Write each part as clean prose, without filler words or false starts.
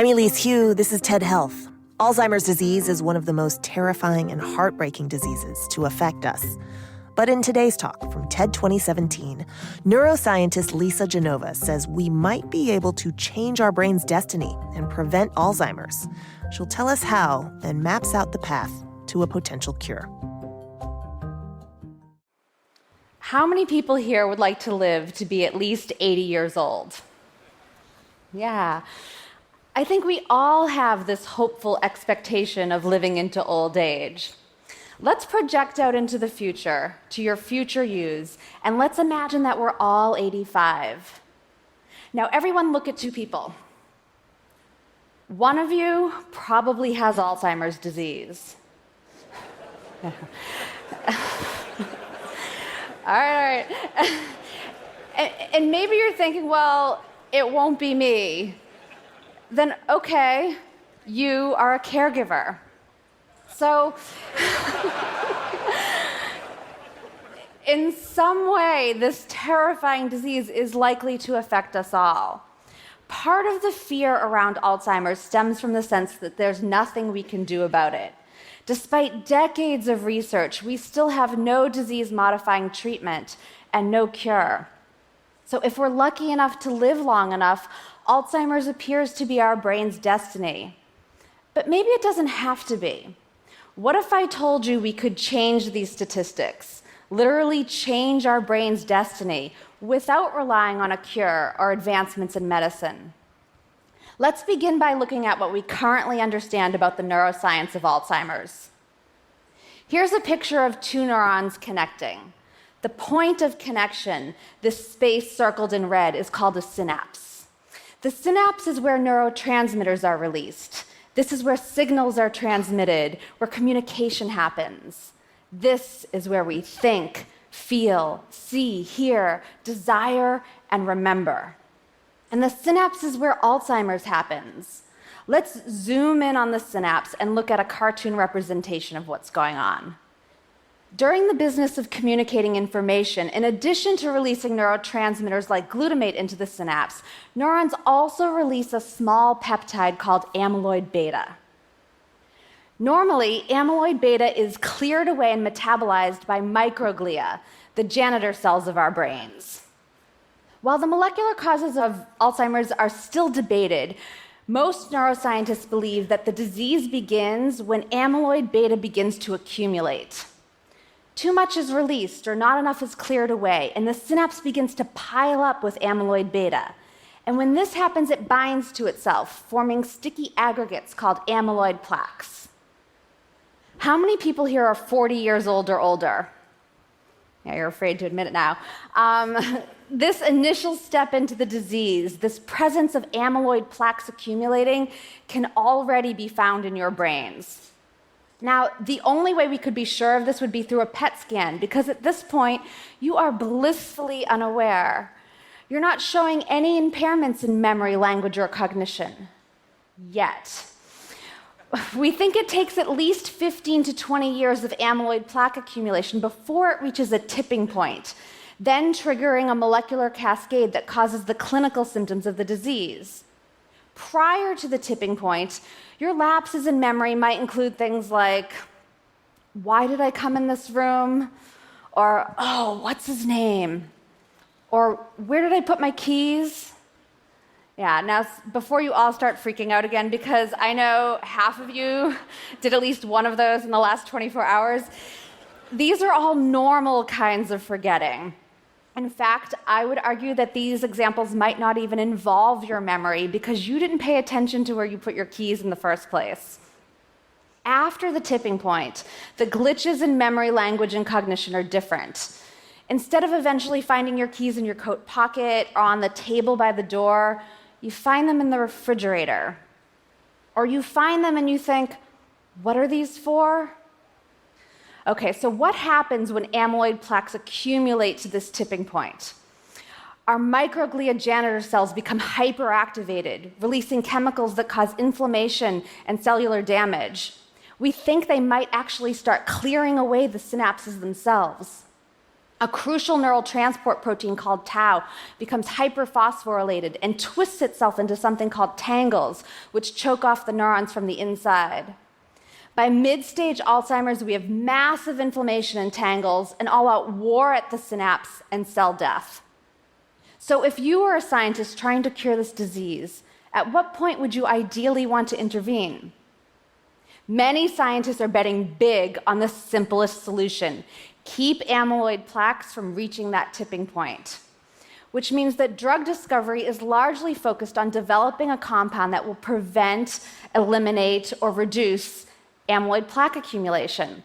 I'm Elise Hugh. This is TED Health. Alzheimer's disease is one of the most terrifying and heartbreaking diseases to affect us. But in today's talk from TED 2017, neuroscientist Lisa Genova says we might be able to change our brain's destiny and prevent Alzheimer's. She'll tell us how and maps out the path to a potential cure. How many people here would like to live to be at least 80 years old? Yeah. I think we all have this hopeful expectation of living into old age. Let's project out into the future, to your future yous, and let's imagine that we're all 85. Now, everyone look at two people. One of you probably has Alzheimer's disease. All right. And maybe you're thinking, well, it won't be me. Then, okay, you are a caregiver. So, in some way, this terrifying disease is likely to affect us all. Part of the fear around Alzheimer's stems from the sense that there's nothing we can do about it. Despite decades of research, we still have no disease-modifying treatment and no cure. So if we're lucky enough to live long enough, Alzheimer's appears to be our brain's destiny. But maybe it doesn't have to be. What if I told you we could change these statistics, literally change our brain's destiny, without relying on a cure or advancements in medicine? Let's begin by looking at what we currently understand about the neuroscience of Alzheimer's. Here's a picture of two neurons connecting. The point of connection, this space circled in red, is called a synapse. The synapse is where neurotransmitters are released. This is where signals are transmitted, where communication happens. This is where we think, feel, see, hear, desire, and remember. And the synapse is where Alzheimer's happens. Let's zoom in on the synapse and look at a cartoon representation of what's going on. During the business of communicating information, in addition to releasing neurotransmitters like glutamate into the synapse, neurons also release a small peptide called amyloid beta. Normally, amyloid beta is cleared away and metabolized by microglia, the janitor cells of our brains. While the molecular causes of Alzheimer's are still debated, most neuroscientists believe that the disease begins when amyloid beta begins to accumulate. Too much is released or not enough is cleared away, and the synapse begins to pile up with amyloid beta. And when this happens, it binds to itself, forming sticky aggregates called amyloid plaques. How many people here are 40 years old or older? Yeah, you're afraid to admit it now. This initial step into the disease, this presence of amyloid plaques accumulating, can already be found in your brains. Now, the only way we could be sure of this would be through a PET scan, because at this point, you are blissfully unaware. You're not showing any impairments in memory, language, or cognition. Yet. We think it takes at least 15 to 20 years of amyloid plaque accumulation before it reaches a tipping point, then triggering a molecular cascade that causes the clinical symptoms of the disease. Prior to the tipping point, your lapses in memory might include things like, why did I come in this room? Or, oh, what's his name? Or, where did I put my keys? Yeah, now before you all start freaking out again, because I know half of you did at least one of those in the last 24 hours, these are all normal kinds of forgetting. In fact, I would argue that these examples might not even involve your memory because you didn't pay attention to where you put your keys in the first place. After the tipping point, the glitches in memory, language, and cognition are different. Instead of eventually finding your keys in your coat pocket or on the table by the door, you find them in the refrigerator. Or you find them and you think, what are these for? Okay, so what happens when amyloid plaques accumulate to this tipping point? Our microglia janitor cells become hyperactivated, releasing chemicals that cause inflammation and cellular damage. We think they might actually start clearing away the synapses themselves. A crucial neural transport protein called tau becomes hyperphosphorylated and twists itself into something called tangles, which choke off the neurons from the inside. By mid-stage Alzheimer's, we have massive inflammation in tangles, an all-out war at the synapse, and cell death. So if you were a scientist trying to cure this disease, at what point would you ideally want to intervene? Many scientists are betting big on the simplest solution: keep amyloid plaques from reaching that tipping point, which means that drug discovery is largely focused on developing a compound that will prevent, eliminate, or reduce amyloid plaque accumulation.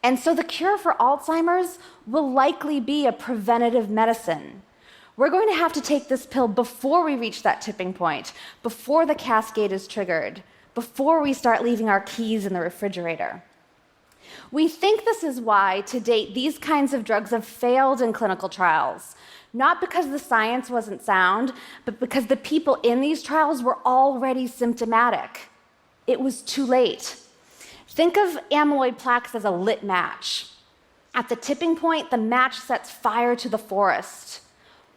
And so the cure for Alzheimer's will likely be a preventative medicine. We're going to have to take this pill before we reach that tipping point, before the cascade is triggered, before we start leaving our keys in the refrigerator. We think this is why, to date, these kinds of drugs have failed in clinical trials, not because the science wasn't sound, but because the people in these trials were already symptomatic. It was too late. Think of amyloid plaques as a lit match. At the tipping point, the match sets fire to the forest.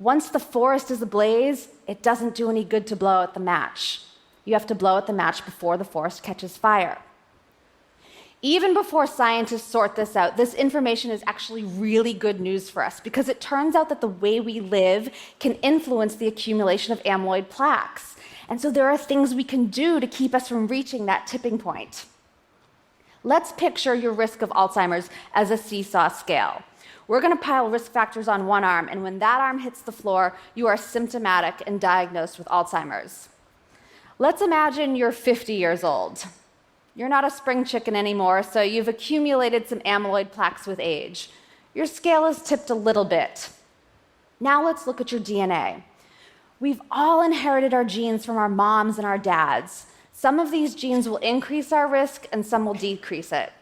Once the forest is ablaze, it doesn't do any good to blow out the match. You have to blow out the match before the forest catches fire. Even before scientists sort this out, this information is actually really good news for us, because it turns out that the way we live can influence the accumulation of amyloid plaques. And so there are things we can do to keep us from reaching that tipping point. Let's picture your risk of Alzheimer's as a seesaw scale. We're going to pile risk factors on one arm, and when that arm hits the floor, you are symptomatic and diagnosed with Alzheimer's. Let's imagine you're 50 years old. You're not a spring chicken anymore, so you've accumulated some amyloid plaques with age. Your scale is tipped a little bit. Now let's look at your DNA. We've all inherited our genes from our moms and our dads. Some of these genes will increase our risk, and some will decrease it.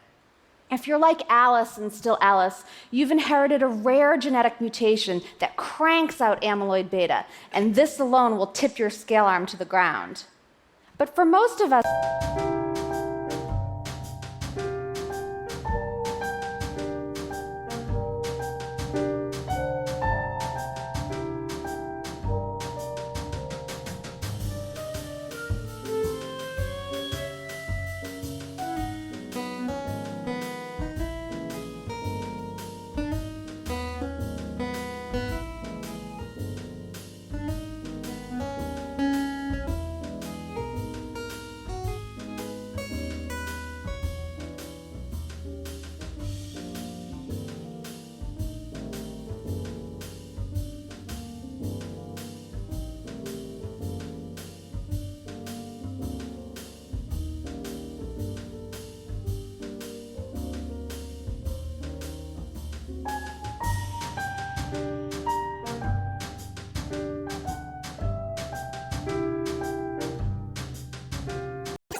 If you're like Alice and still Alice, you've inherited a rare genetic mutation that cranks out amyloid beta, and this alone will tip your scale arm to the ground. But for most of us,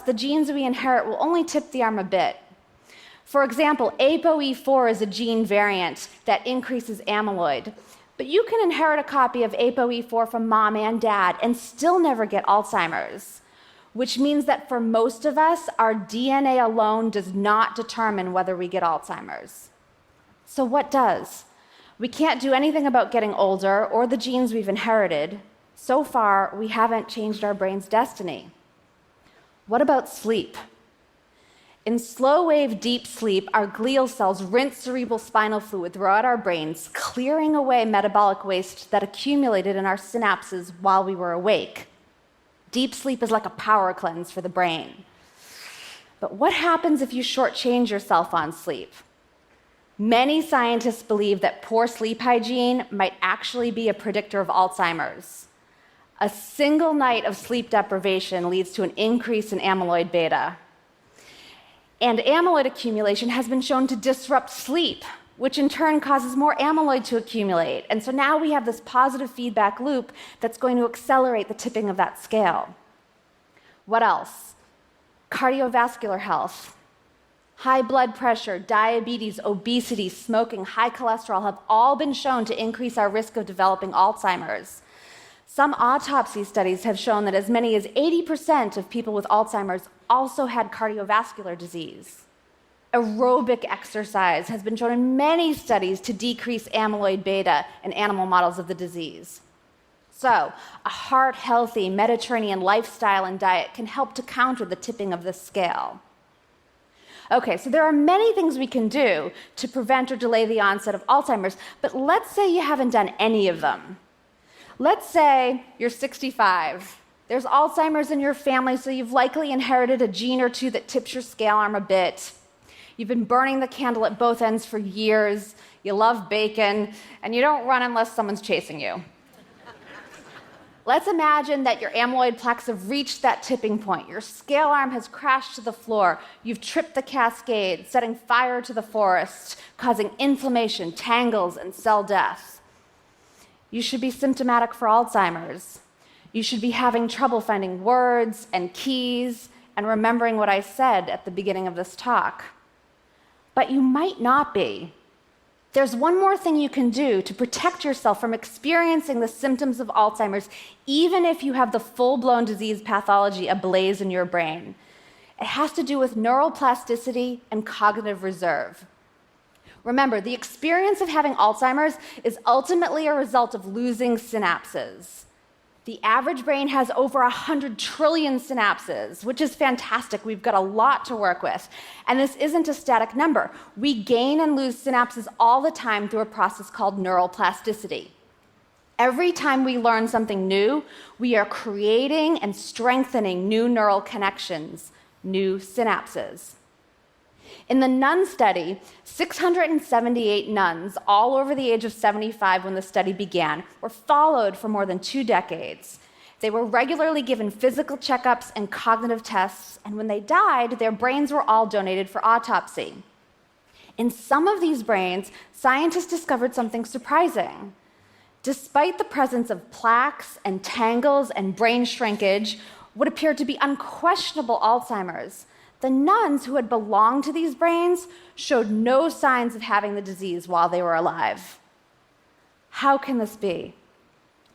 the genes we inherit will only tip the arm a bit. For example, ApoE4 is a gene variant that increases amyloid. But you can inherit a copy of ApoE4 from mom and dad and still never get Alzheimer's, which means that for most of us, our DNA alone does not determine whether we get Alzheimer's. So what does? We can't do anything about getting older or the genes we've inherited. So far, we haven't changed our brain's destiny. What about sleep? In slow-wave deep sleep, our glial cells rinse cerebral spinal fluid throughout our brains, clearing away metabolic waste that accumulated in our synapses while we were awake. Deep sleep is like a power cleanse for the brain. But what happens if you shortchange yourself on sleep? Many scientists believe that poor sleep hygiene might actually be a predictor of Alzheimer's. A single night of sleep deprivation leads to an increase in amyloid beta. And amyloid accumulation has been shown to disrupt sleep, which in turn causes more amyloid to accumulate. And so now we have this positive feedback loop that's going to accelerate the tipping of that scale. What else? Cardiovascular health. High blood pressure, diabetes, obesity, smoking, high cholesterol have all been shown to increase our risk of developing Alzheimer's. Some autopsy studies have shown that as many as 80% of people with Alzheimer's also had cardiovascular disease. Aerobic exercise has been shown in many studies to decrease amyloid beta in animal models of the disease. So, a heart-healthy Mediterranean lifestyle and diet can help to counter the tipping of the scale. Okay, so there are many things we can do to prevent or delay the onset of Alzheimer's, but let's say you haven't done any of them. Let's say you're 65. There's Alzheimer's in your family, so you've likely inherited a gene or two that tips your scale arm a bit. You've been burning the candle at both ends for years, you love bacon, and you don't run unless someone's chasing you. Let's imagine that your amyloid plaques have reached that tipping point. Your scale arm has crashed to the floor. You've tripped the cascade, setting fire to the forest, causing inflammation, tangles, and cell death. You should be symptomatic for Alzheimer's. You should be having trouble finding words and keys and remembering what I said at the beginning of this talk. But you might not be. There's one more thing you can do to protect yourself from experiencing the symptoms of Alzheimer's, even if you have the full-blown disease pathology ablaze in your brain. It has to do with neuroplasticity and cognitive reserve. Remember, the experience of having Alzheimer's is ultimately a result of losing synapses. The average brain has over 100 trillion synapses, which is fantastic. We've got a lot to work with. And this isn't a static number. We gain and lose synapses all the time through a process called neuroplasticity. Every time we learn something new, we are creating and strengthening new neural connections, new synapses. In the nun study, 678 nuns, all over the age of 75 when the study began, were followed for more than 2 decades. They were regularly given physical checkups and cognitive tests, and when they died, their brains were all donated for autopsy. In some of these brains, scientists discovered something surprising. Despite the presence of plaques and tangles and brain shrinkage, what appeared to be unquestionable Alzheimer's, the nuns who had belonged to these brains showed no signs of having the disease while they were alive. How can this be?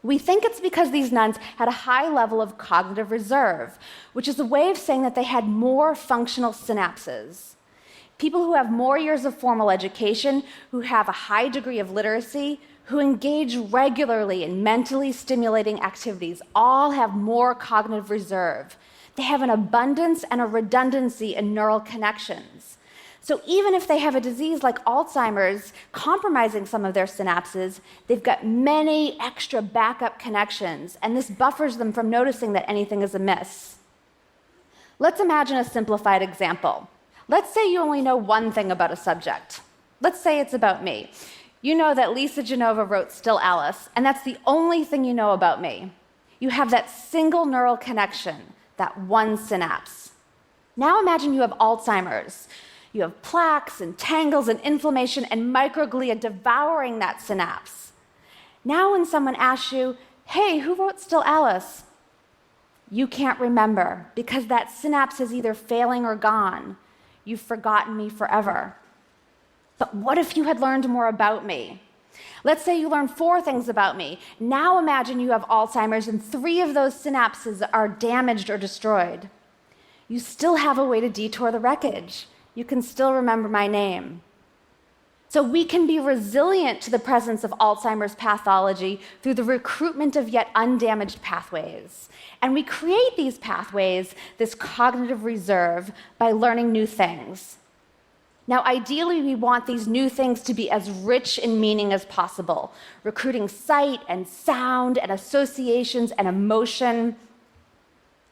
We think it's because these nuns had a high level of cognitive reserve, which is a way of saying that they had more functional synapses. People who have more years of formal education, who have a high degree of literacy, who engage regularly in mentally stimulating activities, all have more cognitive reserve. They have an abundance and a redundancy in neural connections. So even if they have a disease like Alzheimer's, compromising some of their synapses, they've got many extra backup connections, and this buffers them from noticing that anything is amiss. Let's imagine a simplified example. Let's say you only know one thing about a subject. Let's say it's about me. You know that Lisa Genova wrote Still Alice, and that's the only thing you know about me. You have that single neural connection, that one synapse. Now imagine you have Alzheimer's. You have plaques and tangles and inflammation and microglia devouring that synapse. Now when someone asks you, hey, who wrote Still Alice? You can't remember because that synapse is either failing or gone. You've forgotten me forever. But what if you had learned more about me? Let's say you learn 4 things about me. Now imagine you have Alzheimer's and 3 of those synapses are damaged or destroyed. You still have a way to detour the wreckage. You can still remember my name. So we can be resilient to the presence of Alzheimer's pathology through the recruitment of yet undamaged pathways. And we create these pathways, this cognitive reserve, by learning new things. Now, ideally, we want these new things to be as rich in meaning as possible, recruiting sight and sound and associations and emotion.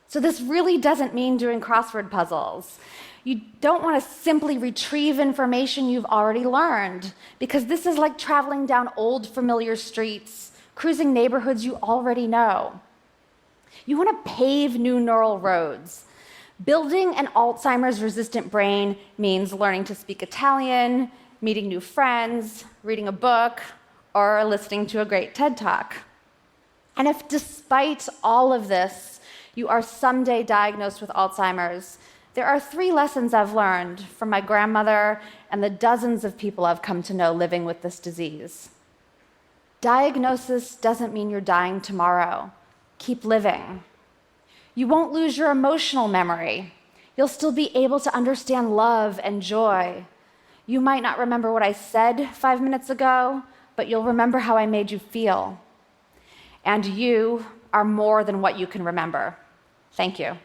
So this really doesn't mean doing crossword puzzles. You don't want to simply retrieve information you've already learned, because this is like traveling down old familiar streets, cruising neighborhoods you already know. You want to pave new neural roads. Building an Alzheimer's-resistant brain means learning to speak Italian, meeting new friends, reading a book, or listening to a great TED Talk. And if despite all of this, you are someday diagnosed with Alzheimer's, there are 3 lessons I've learned from my grandmother and the dozens of people I've come to know living with this disease. Diagnosis doesn't mean you're dying tomorrow. Keep living. You won't lose your emotional memory. You'll still be able to understand love and joy. You might not remember what I said 5 minutes ago, but you'll remember how I made you feel. And you are more than what you can remember. Thank you.